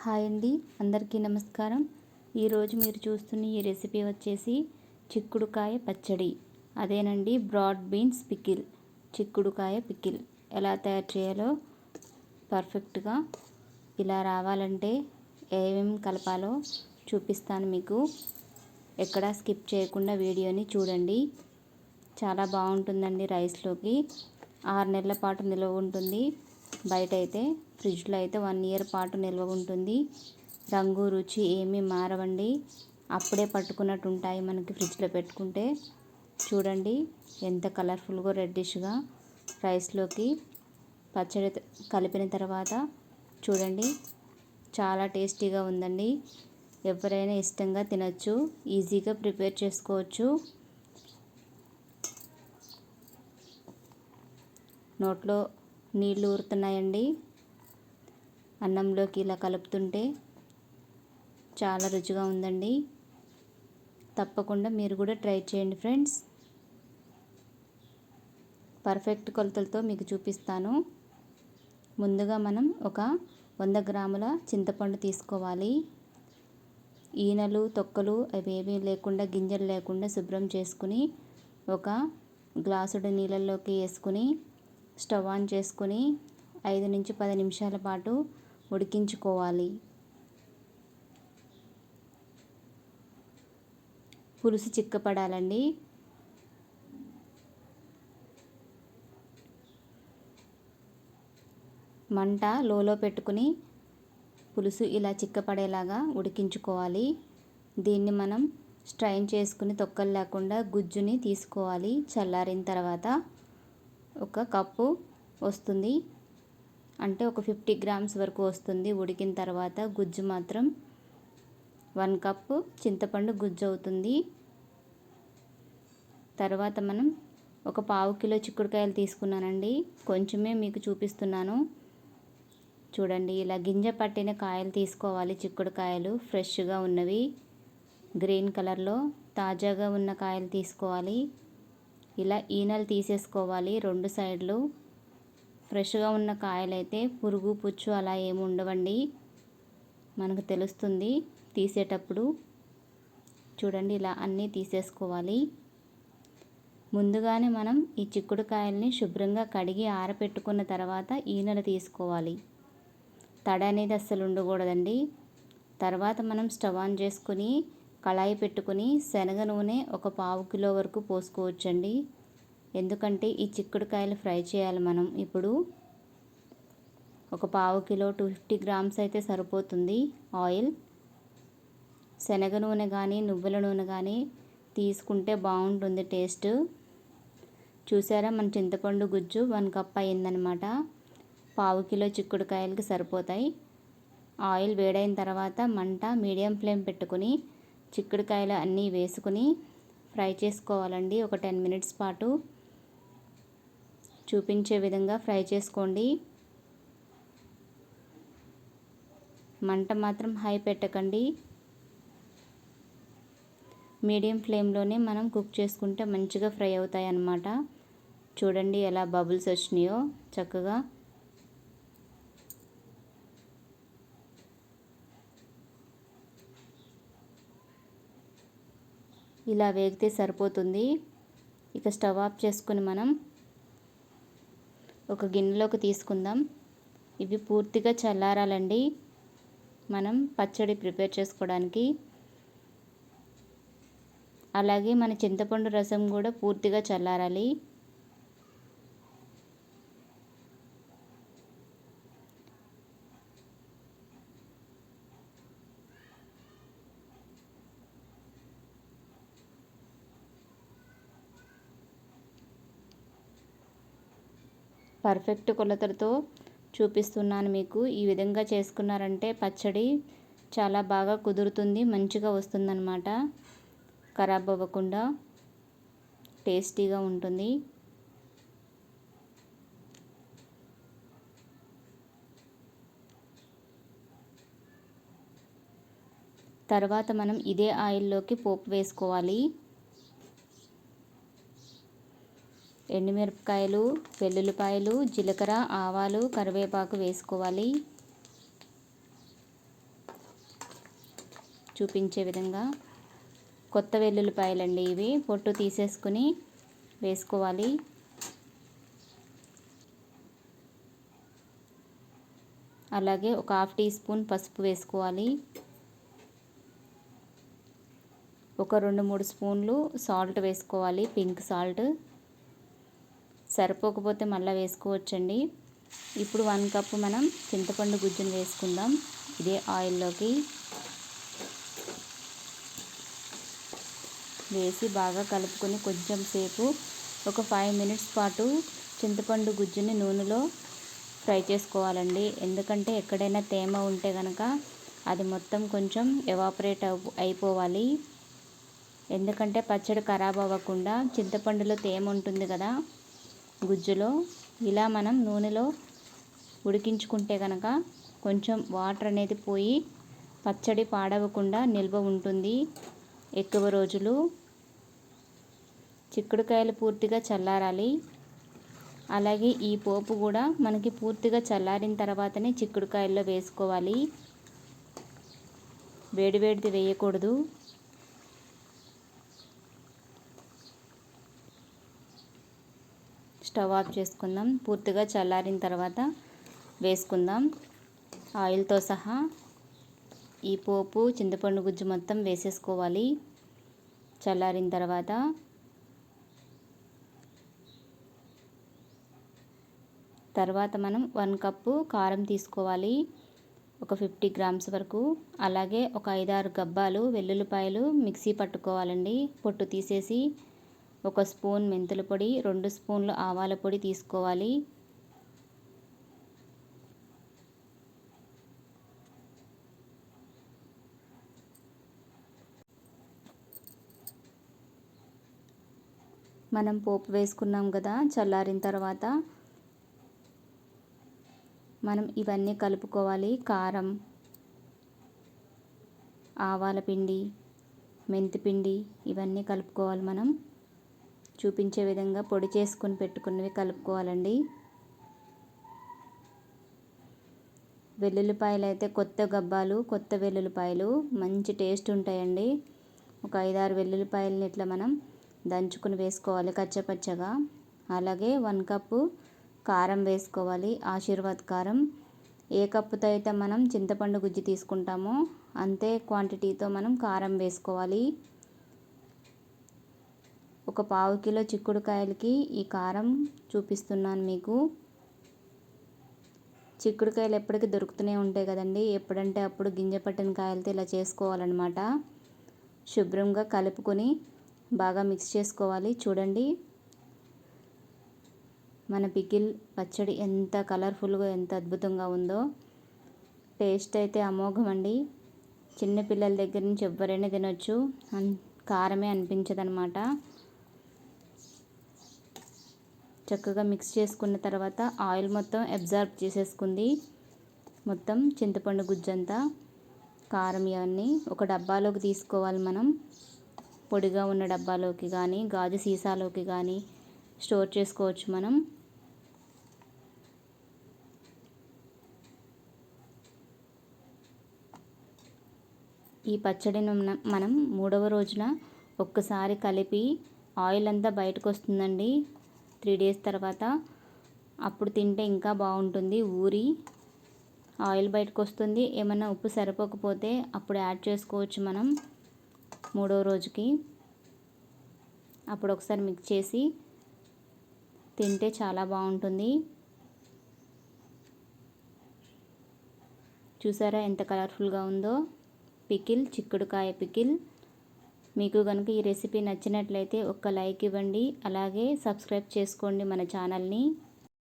Hi అండి, అందరికీ నమస్కారం. ఈరోజు మీరు చూస్తున్న ఈ రెసిపీ వచ్చేసి చిక్కుడుకాయ పచ్చడి. అదేనండి, బ్రాడ్ బీన్స్ పికిల్. చిక్కుడుకాయ పికిల్ ఎలా తయారు చేయాలో పర్ఫెక్ట్గా ఇలా రావాలంటే ఏమేమి కలపాలో చూపిస్తాను మీకు. ఎక్కడా స్కిప్ చేయకుండా వీడియోని చూడండి. చాలా బాగుంటుందండి. రైస్లోకి 6 నెలల పాటు నిల్వ ఉంటుంది. బయట అయితే ఫ్రిడ్జ్లో అయితే 1 ఇయర్ పాటు నిల్వ ఉంటుంది. రంగు రుచి ఏమీ మారవండి. అప్పుడే పట్టుకున్నట్టు ఉంటాయి మనకి ఫ్రిడ్జ్లో పెట్టుకుంటే. చూడండి ఎంత కలర్ఫుల్గా రెడ్డిష్గా రైస్లోకి పచ్చడి కలిపిన తర్వాత చూడండి చాలా టేస్టీగా ఉందండి. ఎవరైనా ఇష్టంగా తినచ్చు, ఈజీగా ప్రిపేర్ చేసుకోవచ్చు. నోట్లో నీళ్ళు ఊరుతున్నాయండి. అన్నంలోకి ఇలా కలుపుతుంటే చాలా రుచిగా ఉందండి. తప్పకుండా మీరు కూడా ట్రై చేయండి ఫ్రెండ్స్. పర్ఫెక్ట్ కొలతలతో మీకు చూపిస్తాను. ముందుగా మనం ఒక 100 గ్రాముల చింతపండు తీసుకోవాలి. ఈనెలు తొక్కలు అవేమీ లేకుండా, గింజలు లేకుండా శుభ్రం చేసుకుని ఒక గ్లాసుడు నీళ్ళల్లోకి వేసుకుని స్టవ్ ఆన్ చేసుకుని 5 నుంచి 10 నిమిషాల పాటు ఉడికించుకోవాలి. పులుసు చిక్కపడాలండి. మంట లోలో పెట్టుకుని పులుసు ఇలా చిక్కపడేలాగా ఉడికించుకోవాలి. దీన్ని మనం స్ట్రైన్ చేసుకుని తొక్కలు లేకుండా గుజ్జుని తీసుకోవాలి. చల్లారిన తర్వాత ఒక కప్పు వస్తుంది, అంటే ఒక 50 గ్రామ్స్ వరకు వస్తుంది. ఉడికిన తర్వాత గుజ్జు మాత్రం 1 కప్పు చింతపండు గుజ్జు అవుతుంది. తర్వాత మనం ఒక 1/2 కిలో చిక్కుడుకాయలు తీసుకున్నానండి. కొంచెమే మీకు చూపిస్తున్నాను. చూడండి ఇలా గింజ పట్టిన కాయలు తీసుకోవాలి. చిక్కుడుకాయలు ఫ్రెష్గా ఉన్నవి, గ్రీన్ కలర్లో తాజాగా ఉన్న కాయలు తీసుకోవాలి. ఇలా ఈనెలు తీసేసుకోవాలి 2 సైడ్లు. ఫ్రెష్గా ఉన్న కాయలైతే పురుగు పుచ్చు అలా ఏమి ఉండవండి, మనకు తెలుస్తుంది తీసేటప్పుడు. చూడండి ఇలా అన్నీ తీసేసుకోవాలి. ముందుగానే మనం ఈ చిక్కుడుకాయల్ని శుభ్రంగా కడిగి ఆరబెట్టుకున్న తర్వాత ఈనెలు తీసుకోవాలి. తడ అనేది అస్సలు ఉండకూడదండి. తర్వాత మనం స్టవ్ ఆన్ చేసుకుని కళాయి పెట్టుకుని శనగ నూనె ఒక 1/2 కిలో వరకు పోసుకోవచ్చండి. ఎందుకంటే ఈ చిక్కుడుకాయలు ఫ్రై చేయాలి మనం. ఇప్పుడు ఒక 1/2 కిలో 250 గ్రామ్స్ అయితే సరిపోతుంది ఆయిల్. శనగ నూనె కానీ నువ్వుల నూనె కానీ తీసుకుంటే బాగుంటుంది టేస్ట్. చూసారా, మన చింతపండు గుజ్జు 1 కప్ అయిందనమాట. 1/2 కిలో చిక్కుడుకాయలకి సరిపోతాయి. ఆయిల్ వేడైన తర్వాత మంట మీడియం ఫ్లేమ్ పెట్టుకుని చిక్కుడుకాయలు అన్నీ వేసుకుని ఫ్రై చేసుకోవాలండి. ఒక 10 మినిట్స్ పాటు చూపించే విధంగా ఫ్రై చేసుకోండి. మంట మాత్రం హై పెట్టకండి. మీడియం ఫ్లేమ్లోనే మనం కుక్ చేసుకుంటే మంచిగా ఫ్రై అవుతాయి అన్నమాట. చూడండి ఎలా బబుల్స్ వచ్చినాయో చక్కగా. ఇలా వేగితే సరిపోతుంది. ఇక స్టవ్ ఆఫ్ చేసుకుని మనం ఒక గిన్నెలోకి తీసుకుందాం. ఇవి పూర్తిగా చల్లారాలండి మనం పచ్చడి ప్రిపేర్ చేసుకోవడానికి. అలాగే మన చింతపండు రసం కూడా పూర్తిగా చల్లారాలి. పర్ఫెక్ట్ కొలతలతో చూపిస్తున్నాను మీకు. ఈ విధంగా చేసుకున్నారంటే పచ్చడి చాలా బాగా కుదురుతుంది, మంచిగా వస్తుందన్నమాట. ఖరాబ్ అవ్వకుండా టేస్టీగా ఉంటుంది. తర్వాత మనం ఇదే ఆయిల్లోకి పోపు వేసుకోవాలి. ఎండుమిరపకాయలు, వెల్లుల్లిపాయలు, జీలకర్ర, ఆవాలు, కరివేపాకు వేసుకోవాలి. చూపించే విధంగా. కొత్త వెల్లుల్లిపాయలండి ఇవి, పొట్టు తీసేసుకుని వేసుకోవాలి. అలాగే ఒక 1/2 టీ స్పూన్ పసుపు వేసుకోవాలి. ఒక 2-3 స్పూన్లు సాల్ట్ వేసుకోవాలి, పింక్ సాల్ట్. సరిపోకపోతే మళ్ళీ వేసుకోవచ్చండి. ఇప్పుడు 1 కప్పు మనం చింతపండు గుజ్జును వేసుకుందాం ఇదే ఆయిల్లోకి. వేసి బాగా కలుపుకొని కొంచెం సేపు ఒక 5 మినిట్స్ పాటు చింతపండు గుజ్జుని నూనెలో ఫ్రై చేసుకోవాలండి. ఎందుకంటే ఎక్కడైనా తేమ ఉంటే కనుక అది మొత్తం కొంచెం ఎవాపరేట్ అయిపోవాలి. ఎందుకంటే పచ్చడి ఖరాబ్ అవ్వకుండా, చింతపండులో తేమ ఉంటుంది కదా గుజ్జులో. ఇలా మనం నూనెలో ఉడికించుకుంటే కనుక కొంచెం వాటర్ అనేది పోయి పచ్చడి పాడవకుండా నిల్వ ఉంటుంది ఎక్కువ రోజులు. చిక్కుడుకాయలు పూర్తిగా చల్లారాలి. అలాగే ఈ పోపు కూడా మనకి పూర్తిగా చల్లారిన తర్వాతనే చిక్కుడుకాయల్లో వేసుకోవాలి, వేడివేడిది వేయకూడదు. స్టవ్ ఆఫ్ చేసుకుందాం. పూర్తిగా చల్లారిన తర్వాత వేసుకుందాం ఆయిల్తో సహా. ఈ పోపు చింతపండు గుజ్జు మొత్తం వేసేసుకోవాలి చల్లారిన తర్వాత. తర్వాత మనం 1 కప్పు కారం తీసుకోవాలి, ఒక 50 గ్రామ్స్ వరకు. అలాగే ఒక 5-6 గబ్బాలు వెల్లుల్లిపాయలు మిక్సీ పట్టుకోవాలండి, పొట్టు తీసేసి. 1 స్పూన్ మెంతుల పొడి, 2 స్పూన్లు ఆవాల పొడి తీసుకోవాలి. మనం పోపు వేసుకున్నాం కదా చల్లారిన తర్వాత, మనం ఇవన్నీ కలుపుకోవాలి. కారం, ఆవాల పిండి, మెంతి పిండి ఇవన్నీ కలుపుకోవాలి. మనం చూపించే విధంగా పొడి చేసుకుని పెట్టుకున్నవి కలుపుకోవాలండి. వెల్లుల్లిపాయలు అయితే కొత్త గబ్బాలు, కొత్త వెల్లుల్లిపాయలు మంచి టేస్ట్ ఉంటాయండి. ఒక 5-6 వెల్లుల్లిపాయలని ఇట్లా మనం దంచుకుని వేసుకోవాలి కచ్చపచ్చగా. అలాగే 1 కప్పు కారం వేసుకోవాలి, ఆశీర్వాద్ కారం. ఏ కప్పుతో అయితే మనం చింతపండు గుజ్జు తీసుకుంటామో అంతే క్వాంటిటీతో మనం కారం వేసుకోవాలి. ఒక 1/2 కిలో చిక్కుడుకాయలకి ఈ కారం చూపిస్తున్నాను మీకు. చిక్కుడుకాయలు ఎప్పటికీ దొరుకుతూనే ఉంటాయి కదండి, ఎప్పుడంటే అప్పుడు గింజ పట్టిన కాయలతో ఇలా చేసుకోవాలన్నమాట. శుభ్రంగా కలుపుకొని బాగా మిక్స్ చేసుకోవాలి. చూడండి మన పికిల్ పచ్చడి ఎంత కలర్ఫుల్గా, ఎంత అద్భుతంగా ఉందో. టేస్ట్ అయితే అమోఘం అండి. చిన్నపిల్లల దగ్గర నుంచి ఎవరైనా తినొచ్చు, కారమే అనిపించదన్నమాట. చక్కగా మిక్స్ చేసుకున్న తర్వాత ఆయిల్ మొత్తం అబ్జర్వ్ చేసేసుకుంది మొత్తం చింతపండు గుజ్జంతా, కారం ఇవన్నీ. ఒక డబ్బాలోకి తీసుకోవాలి మనం, పొడిగా ఉన్న డబ్బాలోకి కానీ గాజు సీసాలోకి కానీ స్టోర్ చేసుకోవచ్చు మనం. ఈ పచ్చడిని మనం 3వ రోజున ఒక్కసారి కలిపి ఆయిల్ అంతా బయటకు వస్తుందండి 3 డేస్ తర్వాత. అప్పుడు తింటే ఇంకా బాగుంటుంది, ఊరి ఆయిల్ బయటకు వస్తుంది. ఏమన్నా ఉప్పు సరిపోకపోతే అప్పుడు యాడ్ చేసుకోవచ్చు మనం 3వ రోజుకి. అప్పుడు ఒకసారి మిక్స్ చేసి తింటే చాలా బాగుంటుంది. చూసారా ఎంత కలర్ఫుల్గా ఉందో పికిల్, చిక్కుడుకాయ పికిల్. మీకు కనుక ఈ రెసిపీ నచ్చినట్లయితే ఒక్క లైక్ ఇవ్వండి, అలాగే సబ్స్క్రైబ్ చేసుకోండి మన ఛానల్ని.